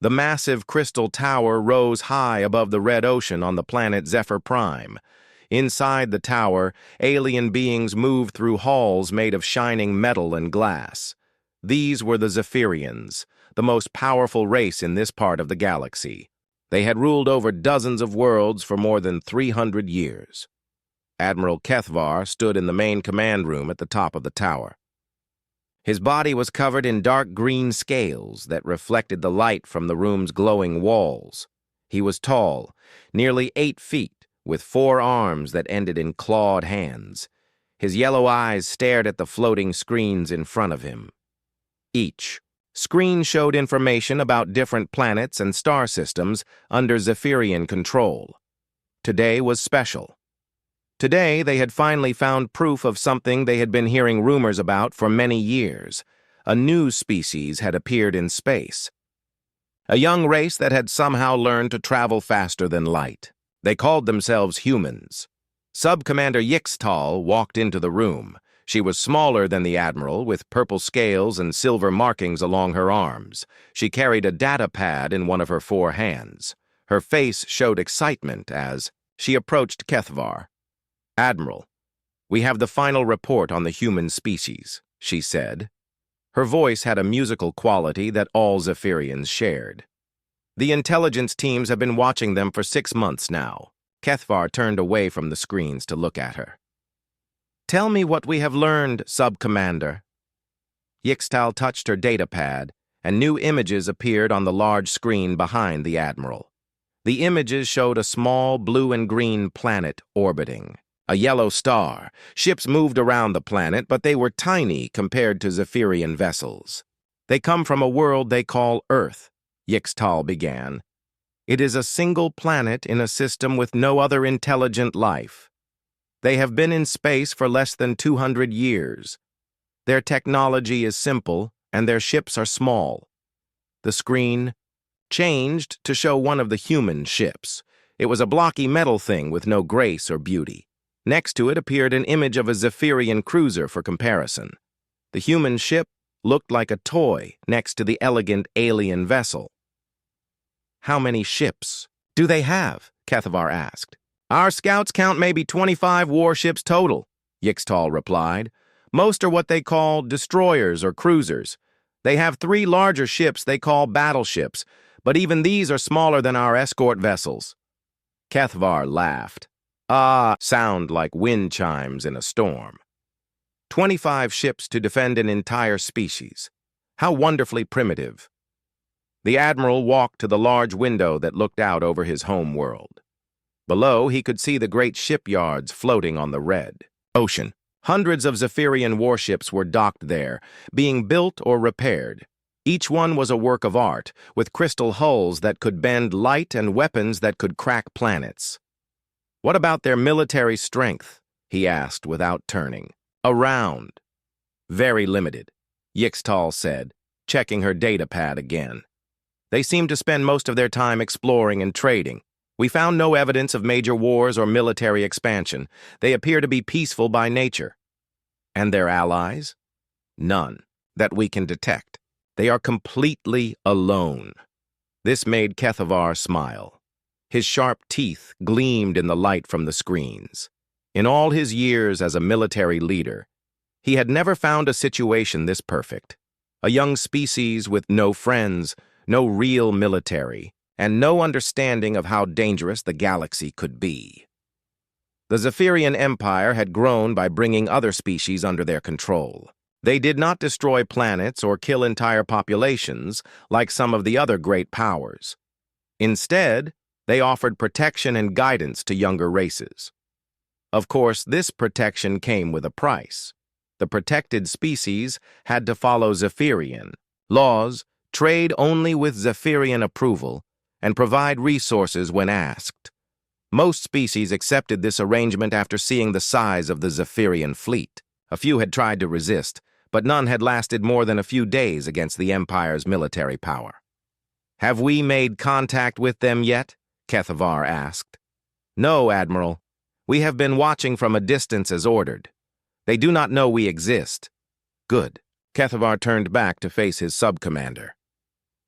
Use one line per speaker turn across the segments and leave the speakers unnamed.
The massive crystal tower rose high above the red ocean on the planet Zephyr Prime. Inside the tower, alien beings moved through halls made of shining metal and glass. These were the Zephyrians, the most powerful race in this part of the galaxy. They had ruled over dozens of worlds for more than 300 years. Admiral Kethvar stood in the main command room at the top of the tower. His body was covered in dark green scales that reflected the light from the room's glowing walls. He was tall, nearly 8 feet, with 4 arms that ended in clawed hands. His yellow eyes stared at the floating screens in front of him. Each screen showed information about different planets and star systems under Zephyrian control. Today was special. Today, they had finally found proof of something they had been hearing rumors about for many years. A new species had appeared in space. A young race that had somehow learned to travel faster than light. They called themselves humans. Sub-Commander Yixtal walked into the room. She was smaller than the Admiral, with purple scales and silver markings along her arms. She carried a data pad in one of her 4 hands. Her face showed excitement as she approached Kethvar. "Admiral, we have the final report on the human species," she said. Her voice had a musical quality that all Zephyrians shared. "The intelligence teams have been watching them for 6 months now." Kethvar turned away from the screens to look at her. "Tell me what we have learned, Sub-Commander." Yixtal touched her data pad, and new images appeared on the large screen behind the Admiral. The images showed a small blue and green planet orbiting. A yellow star. Ships moved around the planet, but they were tiny compared to Zephyrian vessels. "They come from a world they call Earth," Yixtal began. "It is a single planet in a system with no other intelligent life. They have been in space for less than 200 years. Their technology is simple, and their ships are small." The screen changed to show one of the human ships. It was a blocky metal thing with no grace or beauty. Next to it appeared an image of a Zephyrian cruiser for comparison. The human ship looked like a toy next to the elegant alien vessel. "How many ships do they have?" Kethvar asked. "Our scouts count maybe 25 warships total," Yixtal replied. "Most are what they call destroyers or cruisers. They have 3 larger ships they call battleships, but even these are smaller than our escort vessels." Kethvar laughed. Sound like wind chimes in a storm. 25 ships to defend an entire species. How wonderfully primitive. The Admiral walked to the large window that looked out over his home world. Below, he could see the great shipyards floating on the red ocean. Hundreds of Zephyrian warships were docked there, being built or repaired. Each one was a work of art, with crystal hulls that could bend light and weapons that could crack planets. "What about their military strength?" he asked without turning. "Around." "Very limited," Yixtal said, checking her data pad again. "They seem to spend most of their time exploring and trading. We found no evidence of major wars or military expansion. They appear to be peaceful by nature." "And their allies?" "None, that we can detect. They are completely alone." This made Kethvar smile. His sharp teeth gleamed in the light from the screens. In all his years as a military leader, he had never found a situation this perfect. A young species with no friends, no real military, and no understanding of how dangerous the galaxy could be. The Zephyrian Empire had grown by bringing other species under their control. They did not destroy planets or kill entire populations like some of the other great powers. Instead, they offered protection and guidance to younger races. Of course, this protection came with a price. The protected species had to follow Zephyrian laws, trade only with Zephyrian approval, and provide resources when asked. Most species accepted this arrangement after seeing the size of the Zephyrian fleet. A few had tried to resist, but none had lasted more than a few days against the Empire's military power. "Have we made contact with them yet?" Kethvar asked. "No, Admiral. We have been watching from a distance as ordered. They do not know we exist." "Good." Kethvar turned back to face his sub-commander.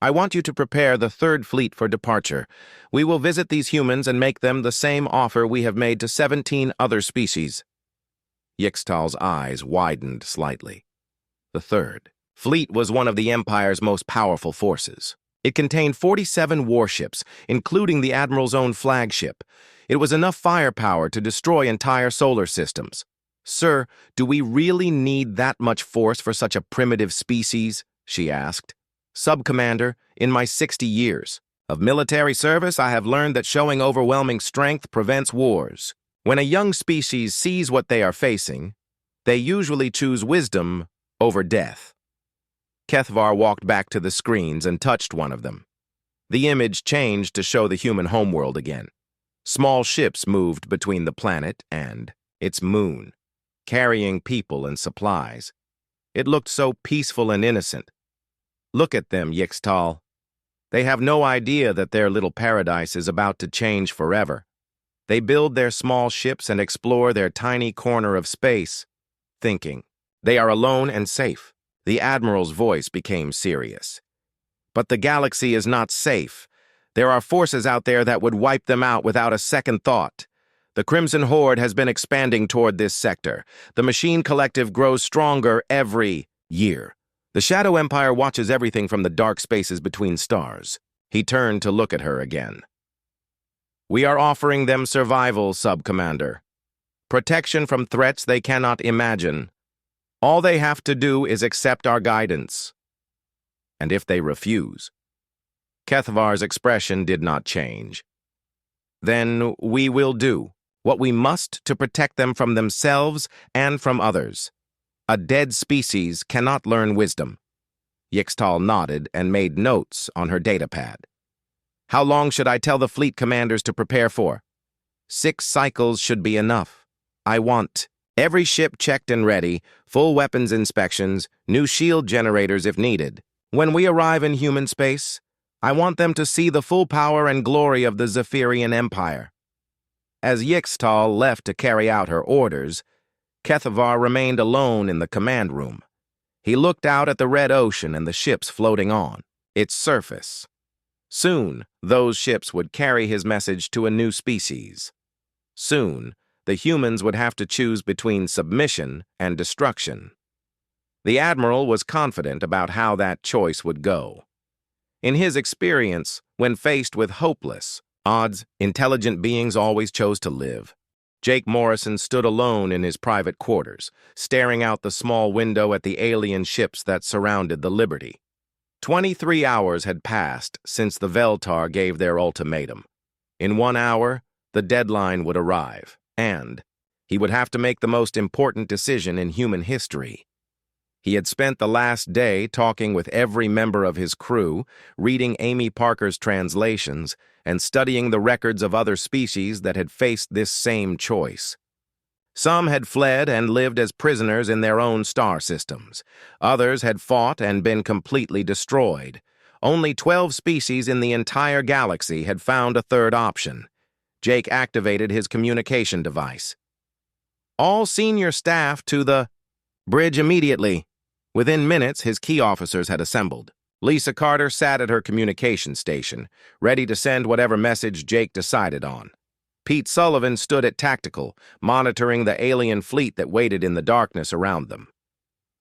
I want you to prepare the third fleet for departure. We will visit these humans and make them the same offer we have made to 17 other species. Yixtal's eyes widened slightly. The third fleet was one of the Empire's most powerful forces. It contained 47 warships, including the Admiral's own flagship. It was enough firepower to destroy entire solar systems. Sir, do we really need that much force for such a primitive species? She asked. Sub-Commander, in my 60 years of military service, I have learned that showing overwhelming strength prevents wars. When a young species sees what they are facing, they usually choose wisdom over death. Kethvar walked back to the screens and touched one of them. The image changed to show the human homeworld again. Small ships moved between the planet and its moon, carrying people and supplies. It looked so peaceful and innocent. Look at them, Yixtal. They have no idea that their little paradise is about to change forever. They build their small ships and explore their tiny corner of space, thinking they are alone and safe. The Admiral's voice became serious. But the galaxy is not safe. There are forces out there that would wipe them out without a second thought. The Crimson Horde has been expanding toward this sector. The Machine Collective grows stronger every year. The Shadow Empire watches everything from the dark spaces between stars. He turned to look at her again. We are offering them survival, Sub-Commander. Protection from threats they cannot imagine. All they have to do is accept our guidance. And if they refuse? Kethvar's expression did not change. Then we will do what we must to protect them from themselves and from others. A dead species cannot learn wisdom. Yixtal nodded and made notes on her datapad. How long should I tell the fleet commanders to prepare for? 6 cycles should be enough. I want every ship checked and ready, full weapons inspections, new shield generators if needed. When we arrive in human space, I want them to see the full power and glory of the Zephyrian Empire. As Yixtal left to carry out her orders, Kethvar remained alone in the command room. He looked out at the red ocean and the ships floating on its surface. Soon, those ships would carry his message to a new species. Soon, the humans would have to choose between submission and destruction. The Admiral was confident about how that choice would go. In his experience, when faced with hopeless odds, intelligent beings always chose to live. Jake Morrison stood alone in his private quarters, staring out the small window at the alien ships that surrounded the Liberty. 23 hours had passed since the Veltar gave their ultimatum. In 1 hour, the deadline would arrive, and he would have to make the most important decision in human history. He had spent the last day talking with every member of his crew, reading Amy Parker's translations, and studying the records of other species that had faced this same choice. Some had fled and lived as prisoners in their own star systems. Others had fought and been completely destroyed. Only 12 species in the entire galaxy had found a third option. Jake activated his communication device. All senior staff to the bridge immediately. Within minutes, his key officers had assembled. Lisa Carter sat at her communication station, ready to send whatever message Jake decided on. Pete Sullivan stood at Tactical, monitoring the alien fleet that waited in the darkness around them.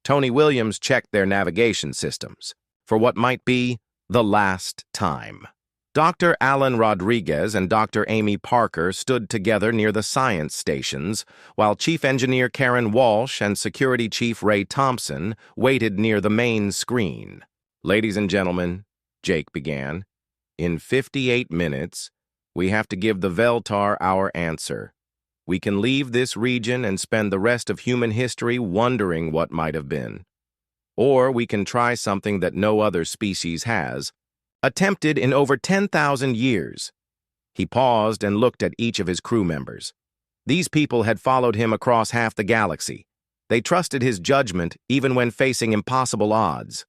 Tony Williams checked their navigation systems for what might be the last time. Dr. Alan Rodriguez and Dr. Amy Parker stood together near the science stations, while Chief Engineer Karen Walsh and Security Chief Ray Thompson waited near the main screen. Ladies and gentlemen, Jake began, in 58 minutes, we have to give the Veltar our answer. We can leave this region and spend the rest of human history wondering what might have been. Or we can try something that no other species has, attempted in over 10,000 years. He paused and looked at each of his crew members. These people had followed him across half the galaxy. They trusted his judgment even when facing impossible odds.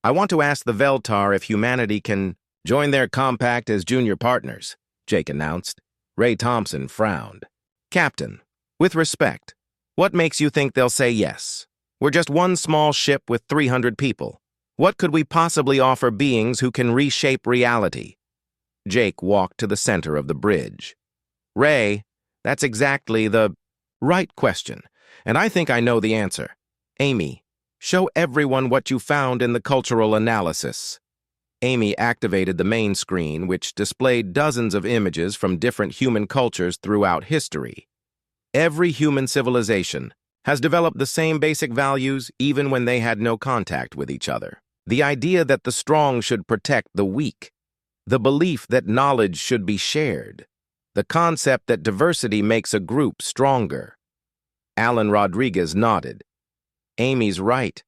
I want to ask the Veltar if humanity can join their compact as junior partners, Jake announced. Ray Thompson frowned. Captain, with respect, what makes you think they'll say yes? We're just one small ship with 300 people. What could we possibly offer beings who can reshape reality? Jake walked to the center of the bridge. Ray, that's exactly the right question, and I think I know the answer. Amy, show everyone what you found in the cultural analysis. Amy activated the main screen, which displayed dozens of images from different human cultures throughout history. Every human civilization has developed the same basic values even when they had no contact with each other. The idea that the strong should protect the weak. The belief that knowledge should be shared. The concept that diversity makes a group stronger. Alan Rodriguez nodded. Amy's right.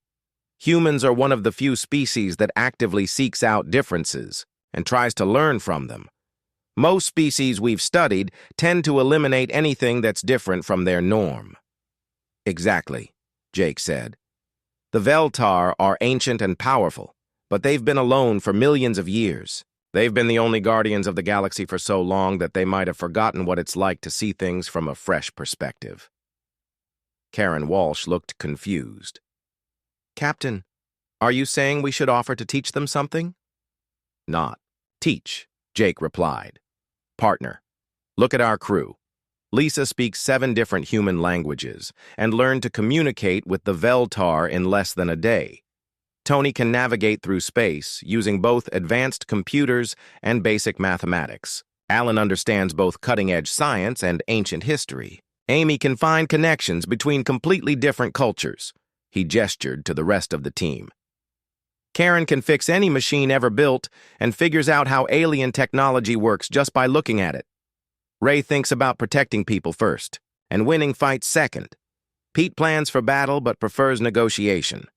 Humans are one of the few species that actively seeks out differences and tries to learn from them. Most species we've studied tend to eliminate anything that's different from their norm. Exactly, Jake said. The Veltar are ancient and powerful, but they've been alone for millions of years. They've been the only guardians of the galaxy for so long that they might have forgotten what it's like to see things from a fresh perspective. Karen Walsh looked confused. Captain, are you saying we should offer to teach them something? Not teach, Jake replied. Partner, look at our crew. Lisa speaks 7 different human languages and learned to communicate with the Veltar in less than a day. Tony can navigate through space using both advanced computers and basic mathematics. Alan understands both cutting-edge science and ancient history. Amy can find connections between completely different cultures. He gestured to the rest of the team. Karen can fix any machine ever built and figures out how alien technology works just by looking at it. Ray thinks about protecting people first and winning fights second. Pete plans for battle but prefers negotiation.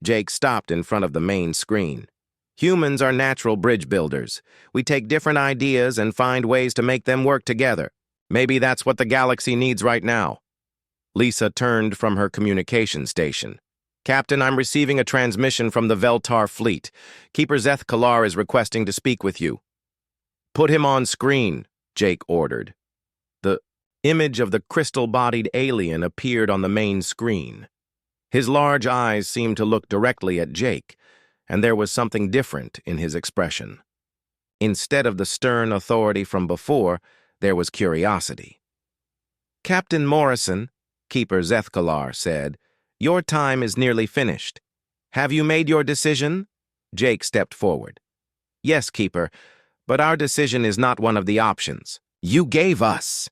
Jake stopped in front of the main screen. Humans are natural bridge builders. We take different ideas and find ways to make them work together. Maybe that's what the galaxy needs right now. Lisa turned from her communication station. Captain, I'm receiving a transmission from the Veltar fleet. Keeper Zeth Kalar is requesting to speak with you. Put him on screen, Jake ordered. The image of the crystal-bodied alien appeared on the main screen. His large eyes seemed to look directly at Jake, and there was something different in his expression. Instead of the stern authority from before, there was curiosity. Captain Morrison, Keeper Zethkalar said, your time is nearly finished. Have you made your decision? Jake stepped forward. Yes, Keeper, but our decision is not one of the options. You gave us.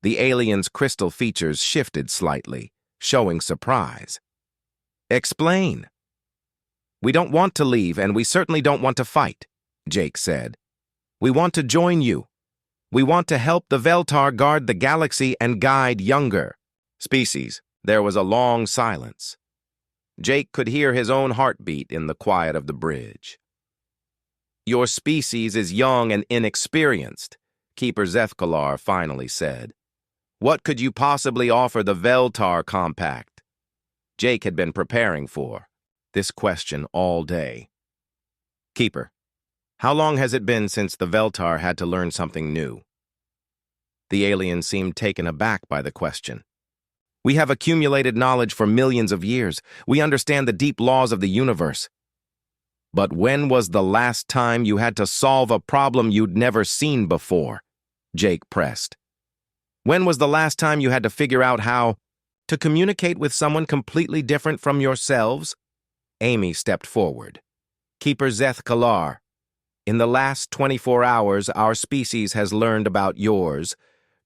The alien's crystal features shifted slightly, showing surprise. Explain. We don't want to leave, and we certainly don't want to fight, Jake said. We want to join you. We want to help the Veltar guard the galaxy and guide younger species. There was a long silence. Jake could hear his own heartbeat in the quiet of the bridge. Your species is young and inexperienced, Keeper Zethkalar finally said. What could you possibly offer the Veltar Compact? Jake had been preparing for this question all day. Keeper, how long has it been since the Veltar had to learn something new? The alien seemed taken aback by the question. We have accumulated knowledge for millions of years. We understand the deep laws of the universe. But when was the last time you had to solve a problem you'd never seen before? Jake pressed. When was the last time you had to figure out how to communicate with someone completely different from yourselves? Amy stepped forward. Keeper Zeth Kalar, in the last 24 hours, our species has learned about yours,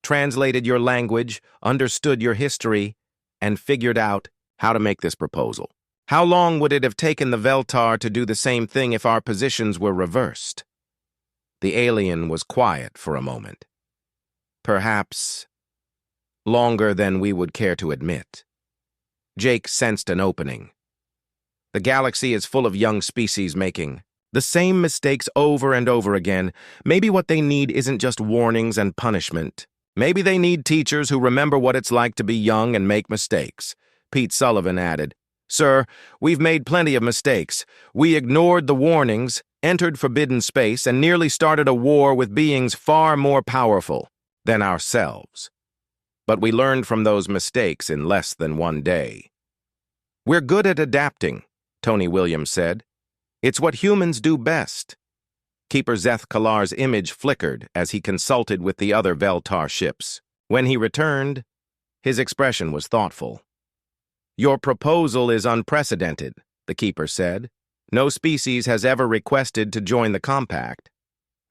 translated your language, understood your history, and figured out how to make this proposal. How long would it have taken the Veltar to do the same thing if our positions were reversed? The alien was quiet for a moment. Perhaps longer than we would care to admit. Jake sensed an opening. The galaxy is full of young species making the same mistakes over and over again. Maybe what they need isn't just warnings and punishment. Maybe they need teachers who remember what it's like to be young and make mistakes. Pete Sullivan added, Sir, we've made plenty of mistakes. We ignored the warnings, entered forbidden space, and nearly started a war with beings far more powerful than ourselves. But we learned from those mistakes in less than one day. We're good at adapting, Tony Williams said. It's what humans do best. Keeper Zeth Kalar's image flickered as he consulted with the other Veltar ships. When he returned, his expression was thoughtful. Your proposal is unprecedented, the Keeper said. No species has ever requested to join the compact.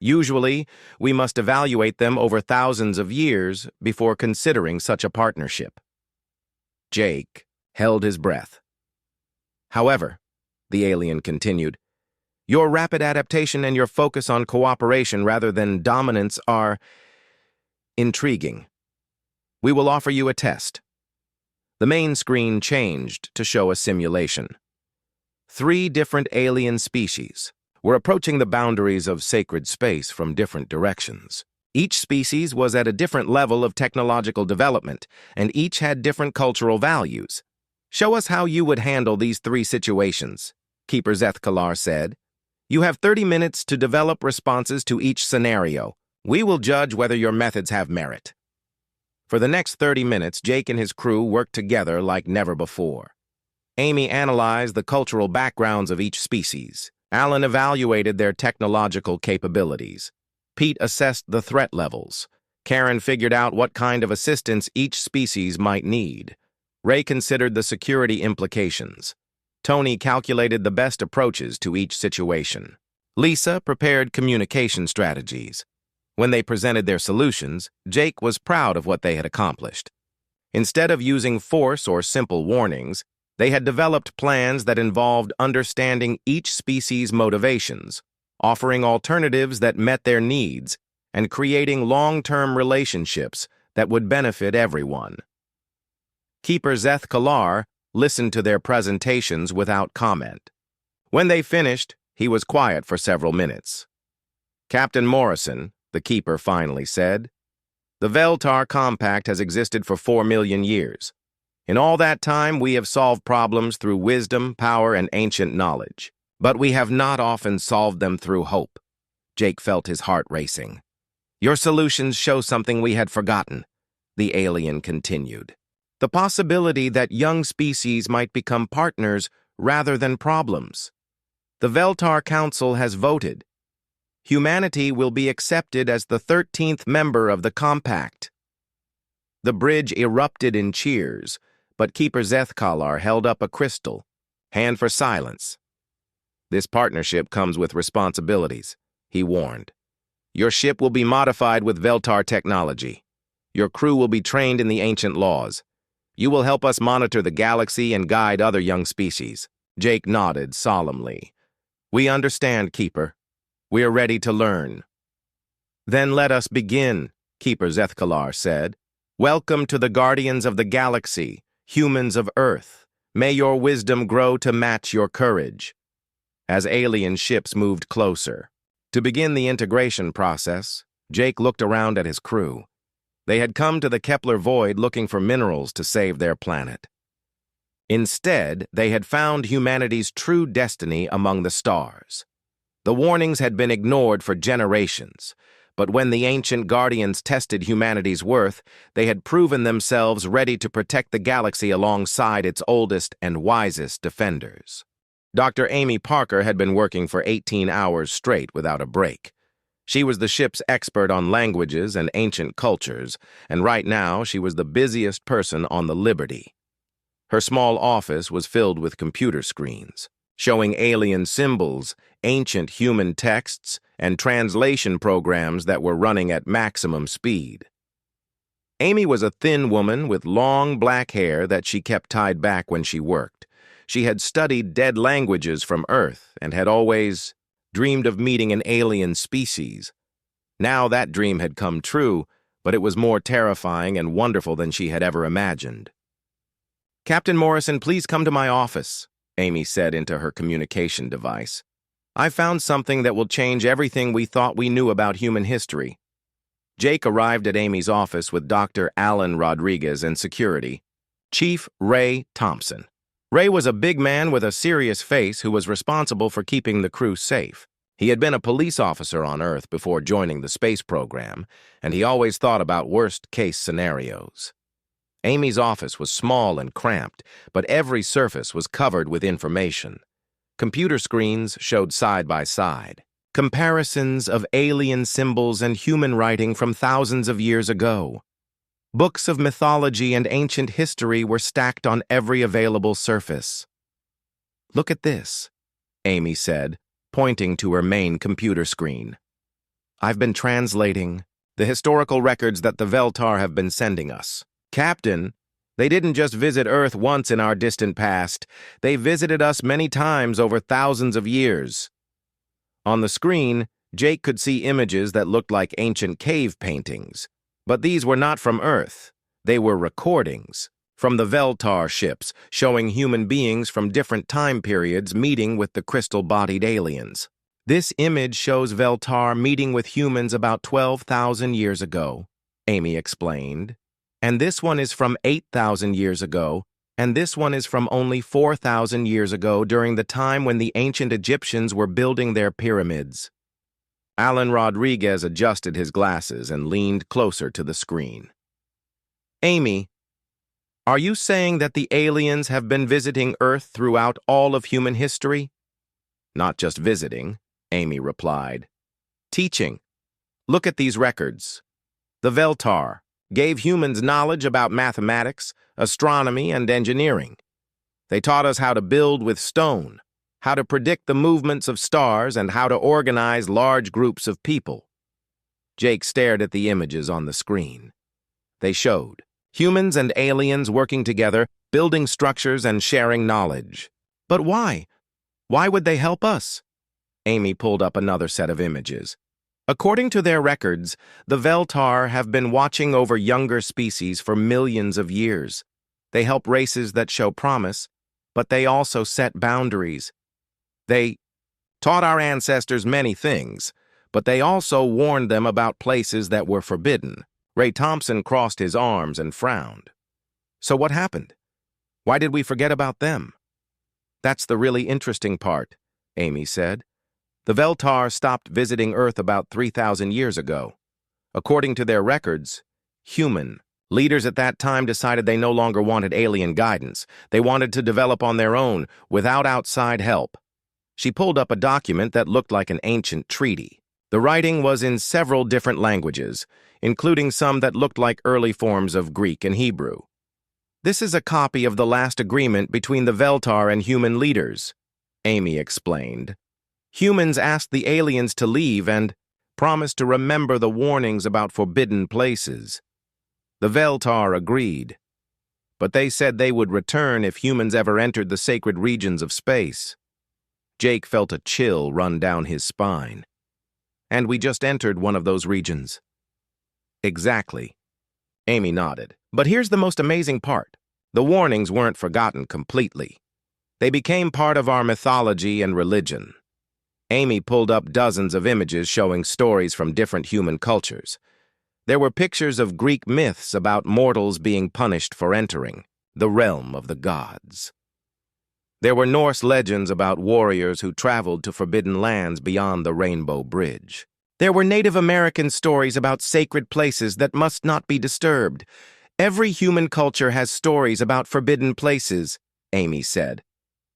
Usually, we must evaluate them over thousands of years before considering such a partnership. Jake held his breath. However, the alien continued, your rapid adaptation and your focus on cooperation rather than dominance are intriguing. We will offer you a test. The main screen changed to show a simulation. 3 different alien species were approaching the boundaries of sacred space from different directions. Each species was at a different level of technological development, and each had different cultural values. Show us how you would handle these 3 situations, Keeper Zeth Kalar said. You have 30 minutes to develop responses to each scenario. We will judge whether your methods have merit. For the next 30 minutes, Jake and his crew worked together like never before. Amy analyzed the cultural backgrounds of each species. Alan evaluated their technological capabilities. Pete assessed the threat levels. Karen figured out what kind of assistance each species might need. Ray considered the security implications. Tony calculated the best approaches to each situation. Lisa prepared communication strategies. When they presented their solutions, Jake was proud of what they had accomplished. Instead of using force or simple warnings, they had developed plans that involved understanding each species' motivations, offering alternatives that met their needs, and creating long-term relationships that would benefit everyone. Keeper Zeth Kalar listened to their presentations without comment. When they finished, he was quiet for several minutes. Captain Morrison, the Keeper finally said, the Veltar Compact has existed for 4 million years. In all that time, we have solved problems through wisdom, power, and ancient knowledge. But we have not often solved them through hope. Jake felt his heart racing. Your solutions show something we had forgotten, the alien continued. The possibility that young species might become partners rather than problems. The Veltar Council has voted. Humanity will be accepted as the 13th member of the Compact. The bridge erupted in cheers, but Keeper Zeth Kalar held up a crystal, hand for silence. This partnership comes with responsibilities, he warned. Your ship will be modified with Veltar technology. Your crew will be trained in the ancient laws. You will help us monitor the galaxy and guide other young species. Jake nodded solemnly. We understand, Keeper. We are ready to learn. Then let us begin, Keeper Zeth Kalar said. Welcome to the Guardians of the Galaxy, humans of Earth. May your wisdom grow to match your courage. As alien ships moved closer. To begin the integration process, Jake looked around at his crew. They had come to the Kepler void looking for minerals to save their planet. Instead, they had found humanity's true destiny among the stars. The warnings had been ignored for generations, but when the ancient Guardians tested humanity's worth, they had proven themselves ready to protect the galaxy alongside its oldest and wisest defenders. Dr. Amy Parker had been working for 18 hours straight without a break. She was the ship's expert on languages and ancient cultures, and right now she was the busiest person on the Liberty. Her small office was filled with computer screens, showing alien symbols, ancient human texts, and translation programs that were running at maximum speed. Amy was a thin woman with long black hair that she kept tied back when she worked. She had studied dead languages from Earth and had always dreamed of meeting an alien species. Now that dream had come true, but it was more terrifying and wonderful than she had ever imagined. Captain Morrison, please come to my office, Amy said into her communication device. I found something that will change everything we thought we knew about human history. Jake arrived at Amy's office with Dr. Alan Rodriguez and security, Chief Ray Thompson. Ray was a big man with a serious face who was responsible for keeping the crew safe. He had been a police officer on Earth before joining the space program, and he always thought about worst-case scenarios. Amy's office was small and cramped, but every surface was covered with information. Computer screens showed side by side comparisons of alien symbols and human writing from thousands of years ago. Books of mythology and ancient history were stacked on every available surface. "Look at this," Amy said, pointing to her main computer screen. "I've been translating the historical records that the Veltar have been sending us. Captain, they didn't just visit Earth once in our distant past, they visited us many times over thousands of years." On the screen, Jake could see images that looked like ancient cave paintings. But these were not from Earth. They were recordings from the Veltar ships, showing human beings from different time periods meeting with the crystal-bodied aliens. "This image shows Veltar meeting with humans about 12,000 years ago," Amy explained. "And this one is from 8,000 years ago, and this one is from only 4,000 years ago during the time when the ancient Egyptians were building their pyramids." Alan Rodriguez adjusted his glasses and leaned closer to the screen. "Amy, are you saying that the aliens have been visiting Earth throughout all of human history?" "Not just visiting," Amy replied. "Teaching. Look at these records. The Veltar gave humans knowledge about mathematics, astronomy, and engineering. They taught us how to build with stone, how to predict the movements of stars, and how to organize large groups of people." Jake stared at the images on the screen. They showed humans and aliens working together, building structures and sharing knowledge. "But why? Why would they help us?" Amy pulled up another set of images. "According to their records, the Veltar have been watching over younger species for millions of years. They help races that show promise, but they also set boundaries. They taught our ancestors many things, but they also warned them about places that were forbidden." Ray Thompson crossed his arms and frowned. "So what happened? Why did we forget about them?" "That's the really interesting part," Amy said. "The Veltar stopped visiting Earth about 3,000 years ago. According to their records, human leaders at that time decided they no longer wanted alien guidance. They wanted to develop on their own, without outside help." She pulled up a document that looked like an ancient treaty. The writing was in several different languages, including some that looked like early forms of Greek and Hebrew. "This is a copy of the last agreement between the Veltar and human leaders," Amy explained. "Humans asked the aliens to leave and promised to remember the warnings about forbidden places. The Veltar agreed, but they said they would return if humans ever entered the sacred regions of space." Jake felt a chill run down his spine. "And we just entered one of those regions." "Exactly." Amy nodded. "But here's the most amazing part. The warnings weren't forgotten completely. They became part of our mythology and religion." Amy pulled up dozens of images showing stories from different human cultures. There were pictures of Greek myths about mortals being punished for entering the realm of the gods. There were Norse legends about warriors who traveled to forbidden lands beyond the Rainbow Bridge. There were Native American stories about sacred places that must not be disturbed. "Every human culture has stories about forbidden places," Amy said.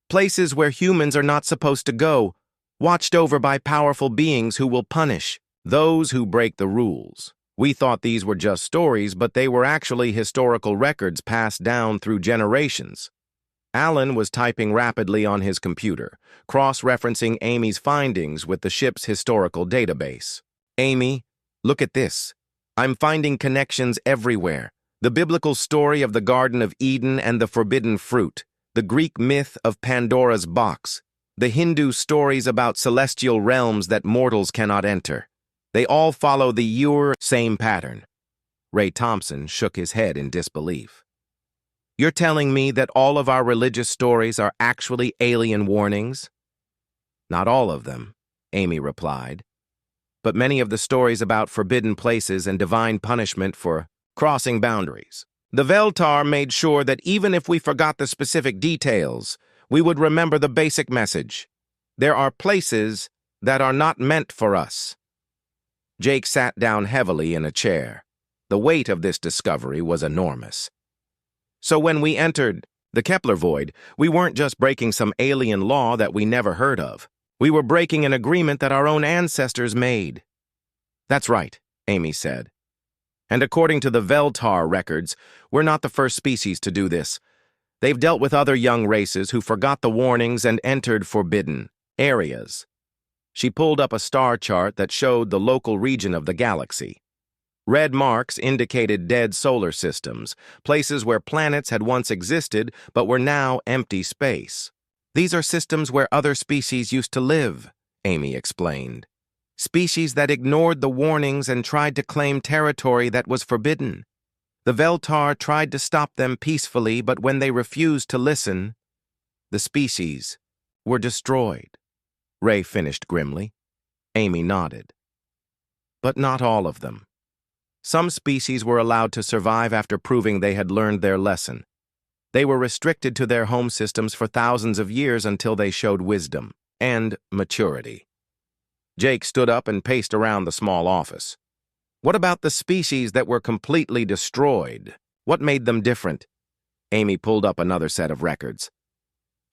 "Places where humans are not supposed to go, watched over by powerful beings who will punish those who break the rules. We thought these were just stories, but they were actually historical records passed down through generations." Alan was typing rapidly on his computer, cross-referencing Amy's findings with the ship's historical database. "Amy, look at this. I'm finding connections everywhere. The biblical story of the Garden of Eden and the forbidden fruit, the Greek myth of Pandora's box, the Hindu stories about celestial realms that mortals cannot enter. They all follow the same pattern." Ray Thompson shook his head in disbelief. "You're telling me that all of our religious stories are actually alien warnings?" "Not all of them," Amy replied. "But many of the stories about forbidden places and divine punishment for crossing boundaries. The Veltar made sure that even if we forgot the specific details, we would remember the basic message. There are places that are not meant for us." Jake sat down heavily in a chair. The weight of this discovery was enormous. "So when we entered The Kepler void, we weren't just breaking some alien law that we never heard of. We were breaking an agreement that our own ancestors made. That's right, Amy said. And according to the Veltar records, we're not the first species to do this. They've dealt with other young races who forgot the warnings and entered forbidden areas. She pulled up a star chart that showed the local region of the galaxy. Red marks indicated dead solar systems, places where planets had once existed but were now empty space. These are systems where other species used to live, Amy explained. Species that ignored the warnings and tried to claim territory that was forbidden. The Veltar tried to stop them peacefully, but when they refused to listen, the species were destroyed. Ray finished grimly. Amy nodded. But not all of them. Some species were allowed to survive after proving they had learned their lesson. They were restricted to their home systems for thousands of years until they showed wisdom and maturity. Jake stood up and paced around the small office. What about the species that were completely destroyed? What made them different? Amy pulled up another set of records.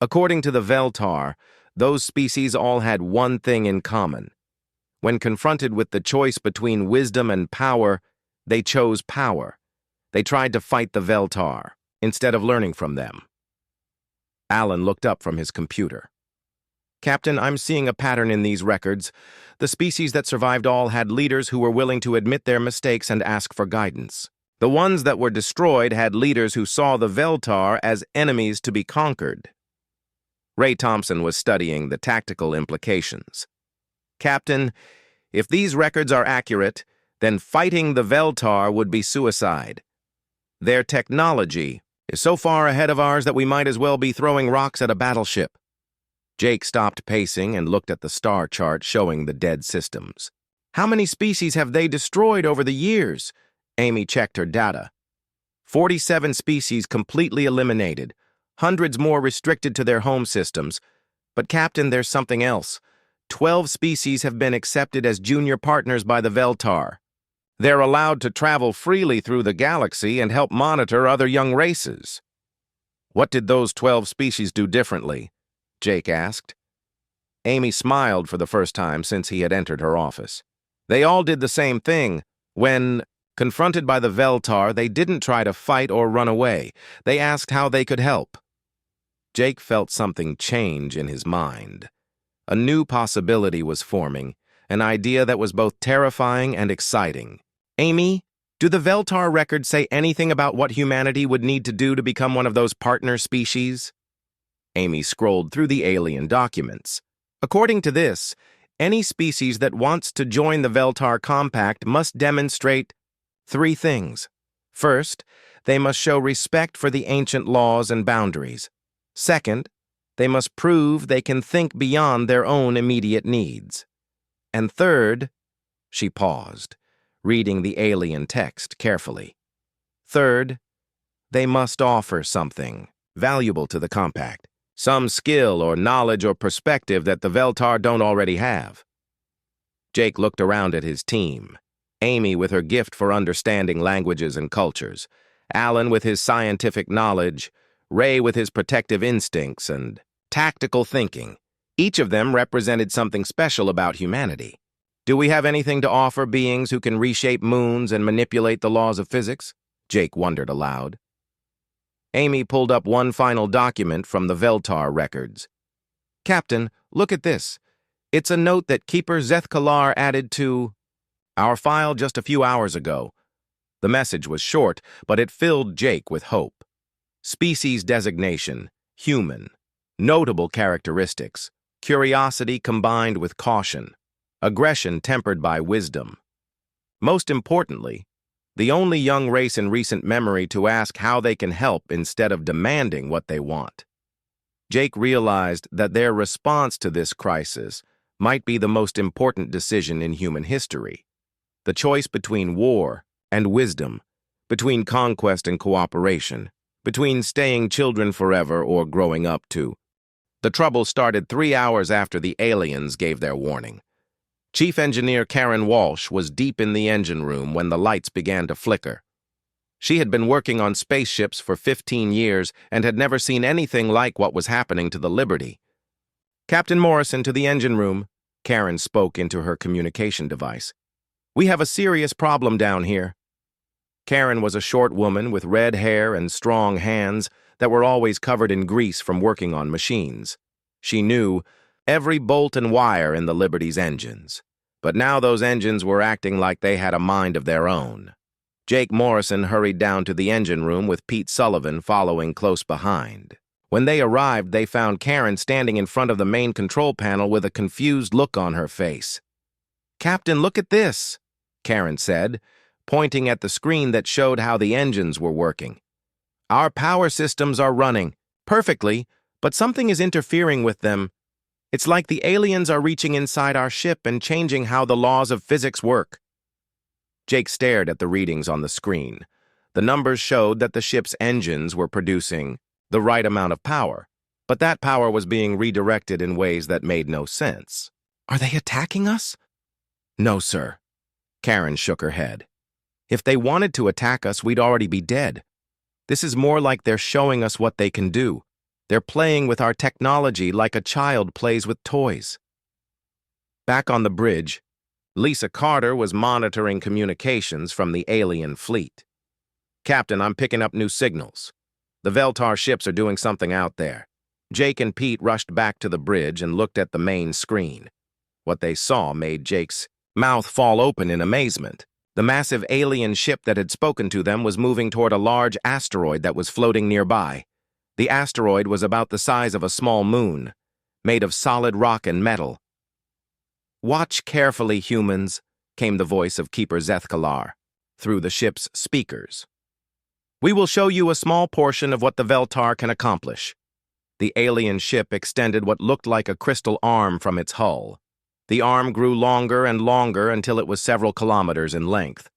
According to the Veltar, those species all had one thing in common. When confronted with the choice between wisdom and power, they chose power. They tried to fight the Veltar, instead of learning from them. Alan looked up from his computer. Captain, I'm seeing a pattern in these records. The species that survived all had leaders who were willing to admit their mistakes and ask for guidance. The ones that were destroyed had leaders who saw the Veltar as enemies to be conquered. Ray Thompson was studying the tactical implications. Captain, if these records are accurate, then fighting the Veltar would be suicide. Their technology is so far ahead of ours that we might as well be throwing rocks at a battleship. Jake stopped pacing and looked at the star chart showing the dead systems. How many species have they destroyed over the years? Amy checked her data. 47 species completely eliminated, hundreds more restricted to their home systems. But Captain, there's something else. 12 species have been accepted as junior partners by the Veltar. They're allowed to travel freely through the galaxy and help monitor other young races. What did those 12 species do differently? Jake asked. Amy smiled for the first time since he had entered her office. They all did the same thing. When confronted by the Veltar, they didn't try to fight or run away. They asked how they could help. Jake felt something change in his mind. A new possibility was forming, an idea that was both terrifying and exciting. Amy, do the Veltar records say anything about what humanity would need to do to become one of those partner species? Amy scrolled through the alien documents. According to this, any species that wants to join the Veltar Compact must demonstrate 3 things. First, they must show respect for the ancient laws and boundaries. Second, they must prove they can think beyond their own immediate needs. And third, she paused, reading the alien text carefully. Third, they must offer something valuable to the Compact. Some skill or knowledge or perspective that the Veltar don't already have. Jake looked around at his team. Amy with her gift for understanding languages and cultures. Alan with his scientific knowledge. Ray with his protective instincts and tactical thinking. Each of them represented something special about humanity. Do we have anything to offer beings who can reshape moons and manipulate the laws of physics? Jake wondered aloud. Amy pulled up one final document from the Veltar records. Captain, look at this. It's a note that Keeper Zethkalar added to our file just a few hours ago. The message was short, but it filled Jake with hope. Species designation, human. Notable characteristics, curiosity combined with caution. Aggression tempered by wisdom. Most importantly, the only young race in recent memory to ask how they can help instead of demanding what they want. Jake realized that their response to this crisis might be the most important decision in human history. The choice between war and wisdom, between conquest and cooperation, between staying children forever or growing up to. The trouble started 3 hours after the aliens gave their warning. Chief Engineer Karen Walsh was deep in the engine room when the lights began to flicker. She had been working on spaceships for 15 years and had never seen anything like what was happening to the Liberty. "Captain Morrison, to the engine room," Karen spoke into her communication device. "We have a serious problem down here." Karen was a short woman with red hair and strong hands that were always covered in grease from working on machines. She knew every bolt and wire in the Liberty's engines. But now those engines were acting like they had a mind of their own. Jake Morrison hurried down to the engine room with Pete Sullivan following close behind. When they arrived, they found Karen standing in front of the main control panel with a confused look on her face. "Captain, look at this," Karen said, pointing at the screen that showed how the engines were working. "Our power systems are running perfectly, but something is interfering with them. It's like the aliens are reaching inside our ship and changing how the laws of physics work." Jake stared at the readings on the screen. The numbers showed that the ship's engines were producing the right amount of power, but that power was being redirected in ways that made no sense. "Are they attacking us?" "No, sir." Karen shook her head. "If they wanted to attack us, we'd already be dead. This is more like they're showing us what they can do. They're playing with our technology like a child plays with toys." Back on the bridge, Lisa Carter was monitoring communications from the alien fleet. "Captain, I'm picking up new signals. The Veltar ships are doing something out there." Jake and Pete rushed back to the bridge and looked at the main screen. What they saw made Jake's mouth fall open in amazement. The massive alien ship that had spoken to them was moving toward a large asteroid that was floating nearby. The asteroid was about the size of a small moon, made of solid rock and metal. "Watch carefully, humans," came the voice of Keeper Zethkalar through the ship's speakers. "We will show you a small portion of what the Veltar can accomplish." The alien ship extended what looked like a crystal arm from its hull. The arm grew longer and longer until it was several kilometers in length.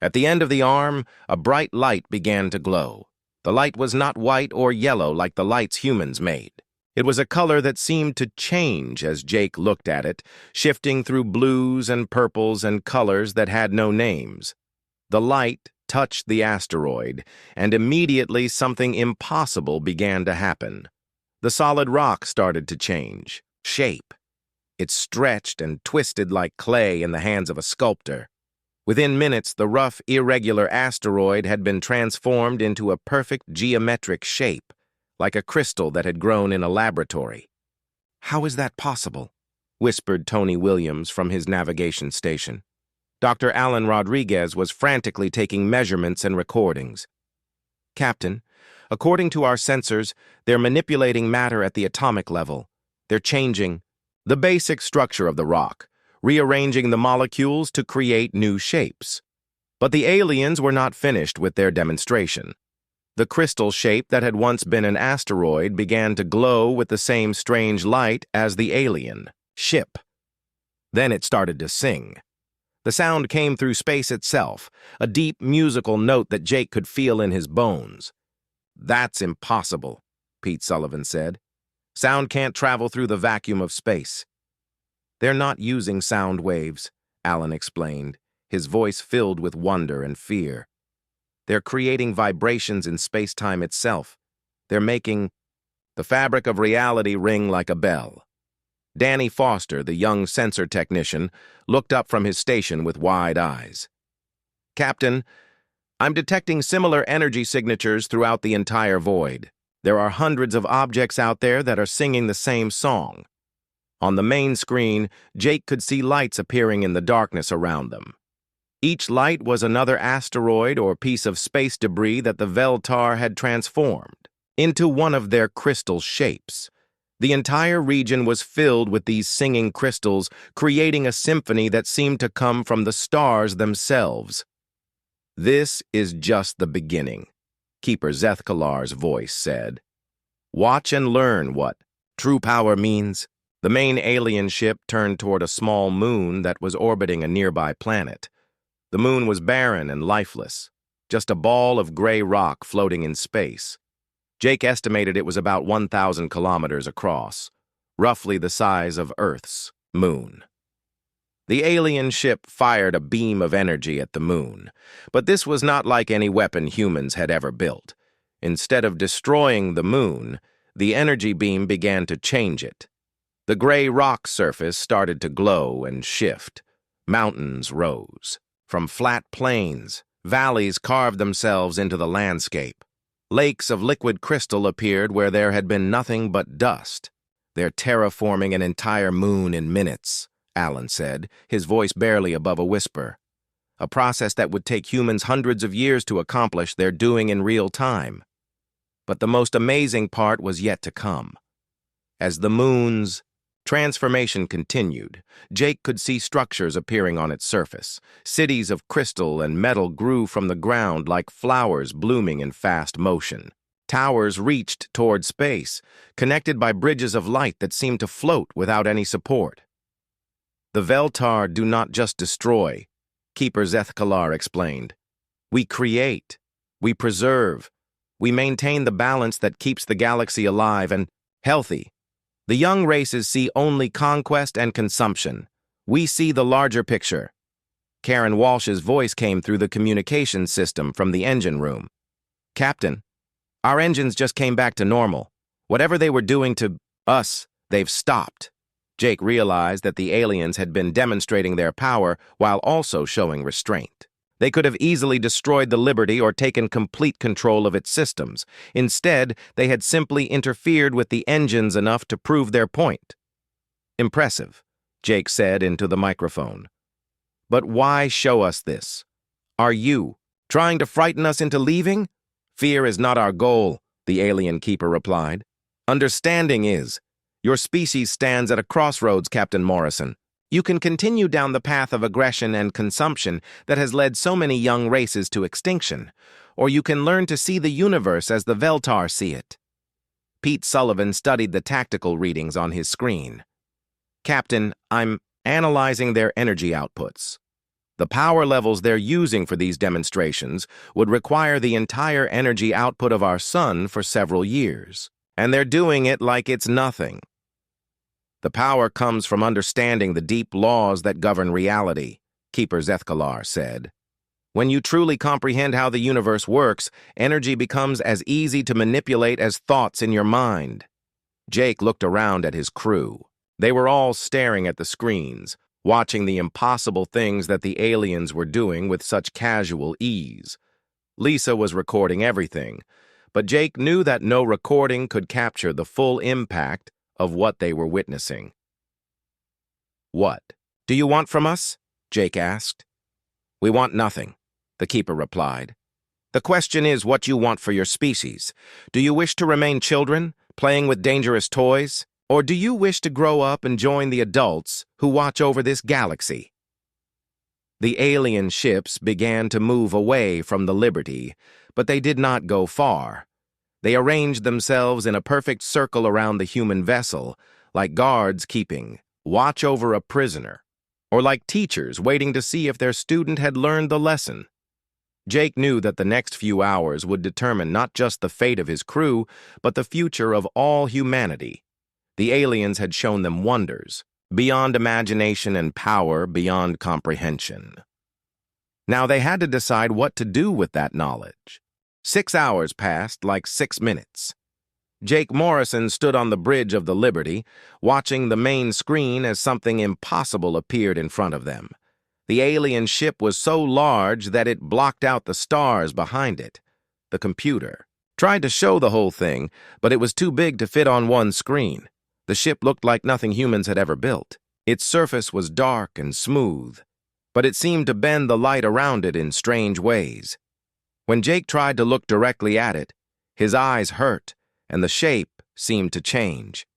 At the end of the arm, a bright light began to glow. The light was not white or yellow like the lights humans made. It was a color that seemed to change as Jake looked at it, shifting through blues and purples and colors that had no names. The light touched the asteroid, and immediately something impossible began to happen. The solid rock started to change shape. It stretched and twisted like clay in the hands of a sculptor. Within minutes, the rough, irregular asteroid had been transformed into a perfect geometric shape, like a crystal that had grown in a laboratory. "How is that possible?" whispered Tony Williams from his navigation station. Dr. Alan Rodriguez was frantically taking measurements and recordings. "Captain, according to our sensors, they're manipulating matter at the atomic level. They're changing the basic structure of the rock, rearranging the molecules to create new shapes." But the aliens were not finished with their demonstration. The crystal shape that had once been an asteroid began to glow with the same strange light as the alien ship. Then it started to sing. The sound came through space itself, a deep musical note that Jake could feel in his bones. "That's impossible," Pete Sullivan said. "Sound can't travel through the vacuum of space." "They're not using sound waves," Alan explained, his voice filled with wonder and fear. "They're creating vibrations in space-time itself. They're making the fabric of reality ring like a bell." Danny Foster, the young sensor technician, looked up from his station with wide eyes. "Captain, I'm detecting similar energy signatures throughout the entire void. There are hundreds of objects out there that are singing the same song." On the main screen, Jake could see lights appearing in the darkness around them. Each light was another asteroid or piece of space debris that the Veltar had transformed into one of their crystal shapes. The entire region was filled with these singing crystals, creating a symphony that seemed to come from the stars themselves. "This is just the beginning," Keeper Zethkalar's voice said. "Watch and learn what true power means." The main alien ship turned toward a small moon that was orbiting a nearby planet. The moon was barren and lifeless, just a ball of gray rock floating in space. Jake estimated it was about 1,000 kilometers across, roughly the size of Earth's moon. The alien ship fired a beam of energy at the moon, but this was not like any weapon humans had ever built. Instead of destroying the moon, the energy beam began to change it. The gray rock surface started to glow and shift. Mountains rose. From flat plains, valleys carved themselves into the landscape. Lakes of liquid crystal appeared where there had been nothing but dust. "They're terraforming an entire moon in minutes," Alan said, his voice barely above a whisper. "A process that would take humans hundreds of years to accomplish, they're doing in real time." But the most amazing part was yet to come. As the moon's transformation continued, Jake could see structures appearing on its surface. Cities of crystal and metal grew from the ground like flowers blooming in fast motion. Towers reached toward space, connected by bridges of light that seemed to float without any support. "The Veltar do not just destroy," Keeper Zethkalar explained. "We create, we preserve, we maintain the balance that keeps the galaxy alive and healthy. The young races see only conquest and consumption. We see the larger picture." Karen Walsh's voice came through the communications system from the engine room. "Captain, our engines just came back to normal. Whatever they were doing to us, they've stopped." Jake realized that the aliens had been demonstrating their power while also showing restraint. They could have easily destroyed the Liberty or taken complete control of its systems. Instead, they had simply interfered with the engines enough to prove their point. "Impressive," Jake said into the microphone. "But why show us this? Are you trying to frighten us into leaving?" "Fear is not our goal," the alien keeper replied. "Understanding is. Your species stands at a crossroads, Captain Morrison. You can continue down the path of aggression and consumption that has led so many young races to extinction, or you can learn to see the universe as the Veltar see it." Pete Sullivan studied the tactical readings on his screen. "Captain, I'm analyzing their energy outputs. The power levels they're using for these demonstrations would require the entire energy output of our sun for several years, and they're doing it like it's nothing. The power comes from understanding the deep laws that govern reality," Keeper Zethkalar said. "When you truly comprehend how the universe works, energy becomes as easy to manipulate as thoughts in your mind." Jake looked around at his crew. They were all staring at the screens, watching the impossible things that the aliens were doing with such casual ease. Lisa was recording everything, but Jake knew that no recording could capture the full impact of what they were witnessing. "What do you want from us?" Jake asked. "We want nothing," the keeper replied. "The question is what you want for your species. Do you wish to remain children, playing with dangerous toys? Or do you wish to grow up and join the adults who watch over this galaxy?" The alien ships began to move away from the Liberty, but they did not go far. They arranged themselves in a perfect circle around the human vessel, like guards keeping watch over a prisoner, or like teachers waiting to see if their student had learned the lesson. Jake knew that the next few hours would determine not just the fate of his crew, but the future of all humanity. The aliens had shown them wonders, beyond imagination and power beyond comprehension. Now they had to decide what to do with that knowledge. 6 hours passed like 6 minutes. Jake Morrison stood on the bridge of the Liberty, watching the main screen as something impossible appeared in front of them. The alien ship was so large that it blocked out the stars behind it. The computer tried to show the whole thing, but it was too big to fit on one screen. The ship looked like nothing humans had ever built. Its surface was dark and smooth, but it seemed to bend the light around it in strange ways. When Jake tried to look directly at it, his eyes hurt, and the shape seemed to change.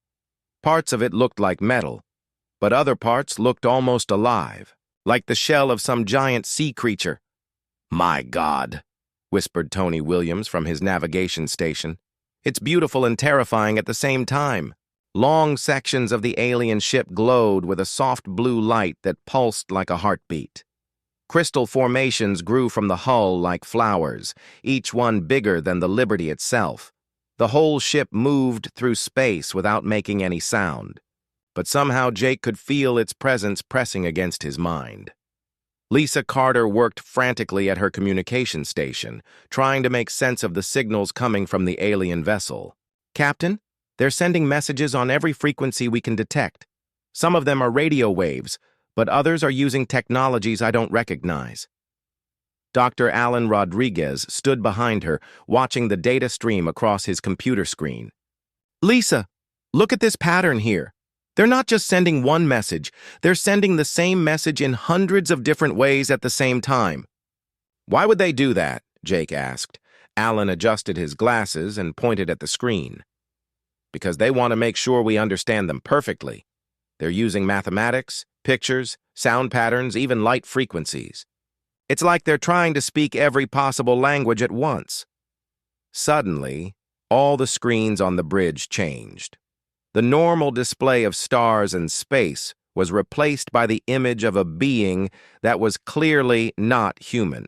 Parts of it looked like metal, but other parts looked almost alive, like the shell of some giant sea creature. "My God," whispered Tony Williams from his navigation station. "It's beautiful and terrifying at the same time." Long sections of the alien ship glowed with a soft blue light that pulsed like a heartbeat. Crystal formations grew from the hull like flowers, each one bigger than the Liberty itself. The whole ship moved through space without making any sound. but somehow Jake could feel its presence pressing against his mind. Lisa Carter worked frantically at her communication station, trying to make sense of the signals coming from the alien vessel. "Captain, they're sending messages on every frequency we can detect. Some of them are radio waves, but others are using technologies I don't recognize." Dr. Alan Rodriguez stood behind her, watching the data stream across his computer screen. "Lisa, look at this pattern here. They're not just sending one message, they're sending the same message in hundreds of different ways at the same time." "Why would they do that?" Jake asked. Alan adjusted his glasses and pointed at the screen. "Because they want to make sure we understand them perfectly. They're using mathematics, pictures, sound patterns, even light frequencies. It's like they're trying to speak every possible language at once." Suddenly, all the screens on the bridge changed. The normal display of stars and space was replaced by the image of a being that was clearly not human.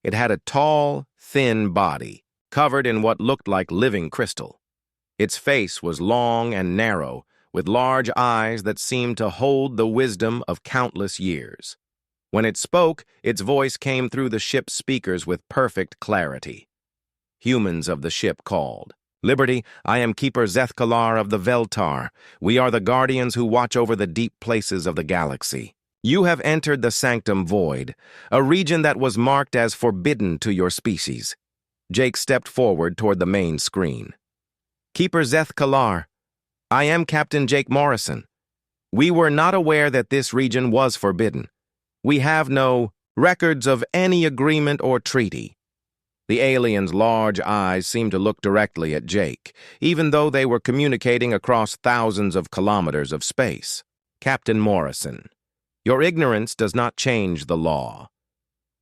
It had a tall, thin body, covered in what looked like living crystal. Its face was long and narrow, with large eyes that seemed to hold the wisdom of countless years. When it spoke, its voice came through the ship's speakers with perfect clarity. Humans of the ship called. "Liberty, I am Keeper Zethkalar of the Veltar. We are the guardians who watch over the deep places of the galaxy. You have entered the Sanctum Void, a region that was marked as forbidden to your species." Jake stepped forward toward the main screen. "Keeper Zethkalar, I am Captain Jake Morrison. We were not aware that this region was forbidden. We have no records of any agreement or treaty." The alien's large eyes seemed to look directly at Jake, even though they were communicating across thousands of kilometers of space. "Captain Morrison, your ignorance does not change the law.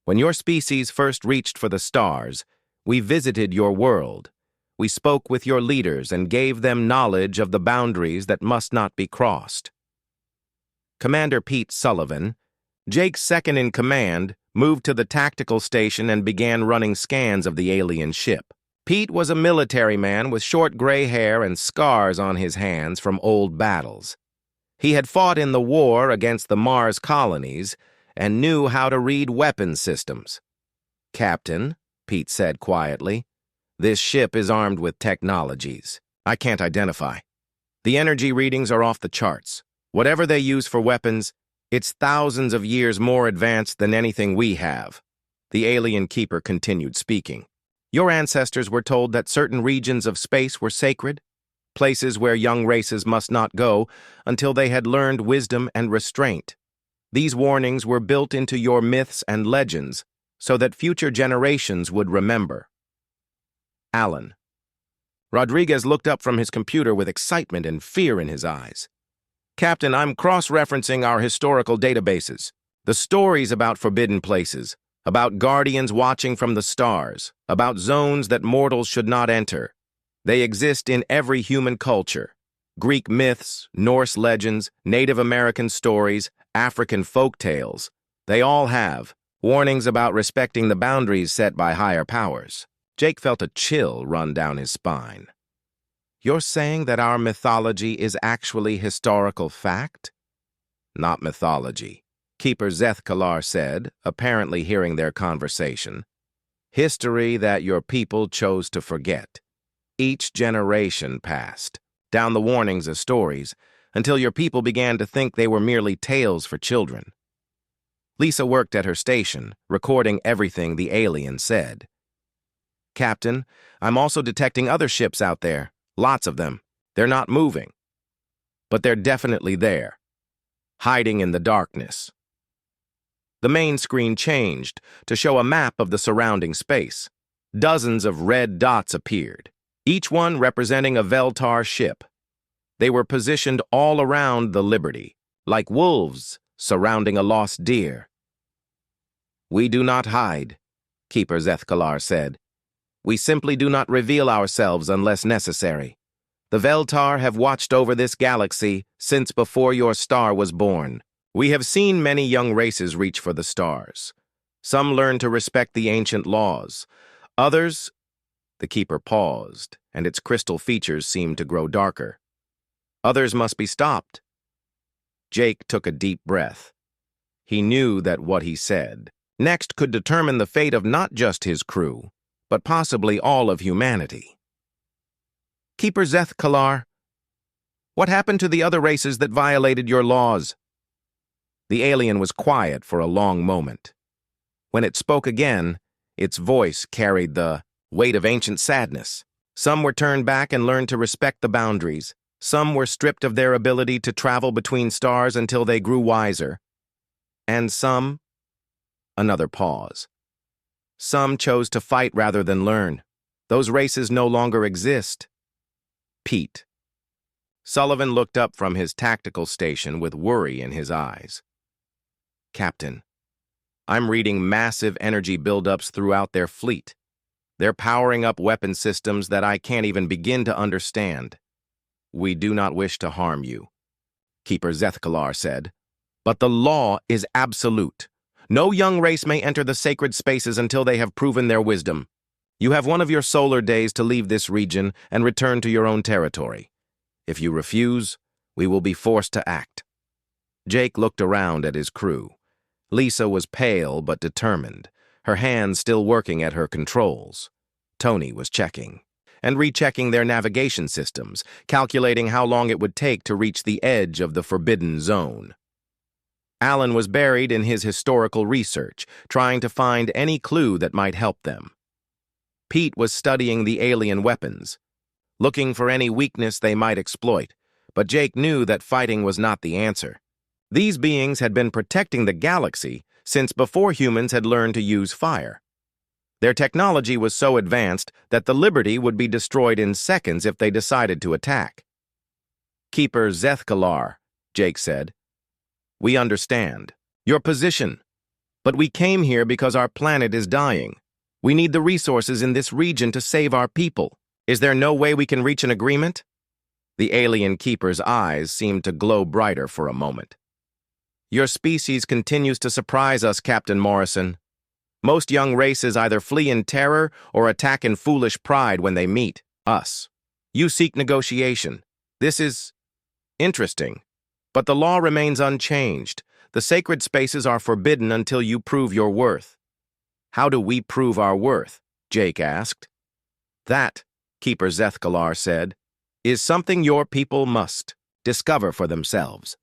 When your species first reached for the stars, we visited your world. We spoke with your leaders and gave them knowledge of the boundaries that must not be crossed." Commander Pete Sullivan, Jake's second-in-command, moved to the tactical station and began running scans of the alien ship. Pete was a military man with short gray hair and scars on his hands from old battles. He had fought in the war against the Mars colonies and knew how to read weapon systems. "Captain," Pete said quietly, "this ship is armed with technologies I can't identify. The energy readings are off the charts. Whatever they use for weapons, it's thousands of years more advanced than anything we have." The alien keeper continued speaking. "Your ancestors were told that certain regions of space were sacred, places where young races must not go until they had learned wisdom and restraint. These warnings were built into your myths and legends so that future generations would remember." Alan. Rodriguez looked up from his computer with excitement and fear in his eyes. "Captain, I'm cross-referencing our historical databases. The stories about forbidden places, about guardians watching from the stars, about zones that mortals should not enter. They exist in every human culture. Greek myths, Norse legends, Native American stories, African folk tales. They all have warnings about respecting the boundaries set by higher powers." Jake felt a chill run down his spine. "You're saying that our mythology is actually historical fact?" "Not mythology," Keeper Zethkalar said, apparently hearing their conversation. "History that your people chose to forget. Each generation passed down the warnings of stories until your people began to think they were merely tales for children." Lisa worked at her station, recording everything the alien said. "Captain, I'm also detecting other ships out there. Lots of them. They're not moving. But they're definitely there, hiding in the darkness." The main screen changed to show a map of the surrounding space. Dozens of red dots appeared, each one representing a Veltar ship. They were positioned all around the Liberty, like wolves surrounding a lost deer. "We do not hide," Keeper Zethkalar said. "We simply do not reveal ourselves unless necessary. The Veltar have watched over this galaxy since before your star was born. We have seen many young races reach for the stars. Some learn to respect the ancient laws. Others—" The Keeper paused, and its crystal features seemed to grow darker. "Others must be stopped," Jake took a deep breath. He knew that what he said next could determine the fate of not just his crew, but possibly all of humanity. Keeper Zeth-Kalar, what happened to the other races that violated your laws? The alien was quiet for a long moment. When it spoke again, its voice carried the weight of ancient sadness. Some were turned back and learned to respect the boundaries. Some were stripped of their ability to travel between stars until they grew wiser. And some... Another pause. Some chose to fight rather than learn. Those races no longer exist. Pete. Sullivan looked up from his tactical station with worry in his eyes. Captain, I'm reading massive energy buildups throughout their fleet. They're powering up weapon systems that I can't even begin to understand. We do not wish to harm you, Keeper Zeth-Kalar said. But the law is absolute. No young race may enter the sacred spaces until they have proven their wisdom. You have one of your solar days to leave this region and return to your own territory. If you refuse, we will be forced to act. Jake looked around at his crew. Lisa was pale but determined, her hands still working at her controls. Tony was checking and rechecking their navigation systems, calculating how long it would take to reach the edge of the forbidden zone. Alan was buried in his historical research, trying to find any clue that might help them. Pete was studying the alien weapons, looking for any weakness they might exploit, but Jake knew that fighting was not the answer. These beings had been protecting the galaxy since before humans had learned to use fire. Their technology was so advanced that the Liberty would be destroyed in seconds if they decided to attack. Keeper Zeth-Kalar, Jake said. We understand your position, but we came here because our planet is dying. We need the resources in this region to save our people. Is there no way we can reach an agreement? The alien keeper's eyes seemed to glow brighter for a moment. Your species continues to surprise us, Captain Morrison. Most young races either flee in terror or attack in foolish pride when they meet us. You seek negotiation. This is interesting. But the law remains unchanged. The sacred spaces are forbidden until you prove your worth. How do we prove our worth? Jake asked. That, Keeper Zeth-Kalar said, is something your people must discover for themselves.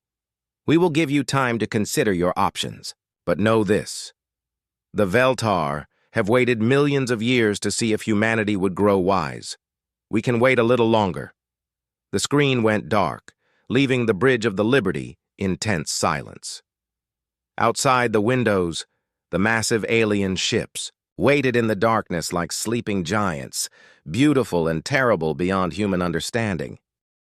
We will give you time to consider your options, but know this. The Veltar have waited millions of years to see if humanity would grow wise. We can wait a little longer. The screen went dark, leaving the Bridge of the Liberty in tense silence. Outside the windows, the massive alien ships waited in the darkness like sleeping giants, beautiful and terrible beyond human understanding.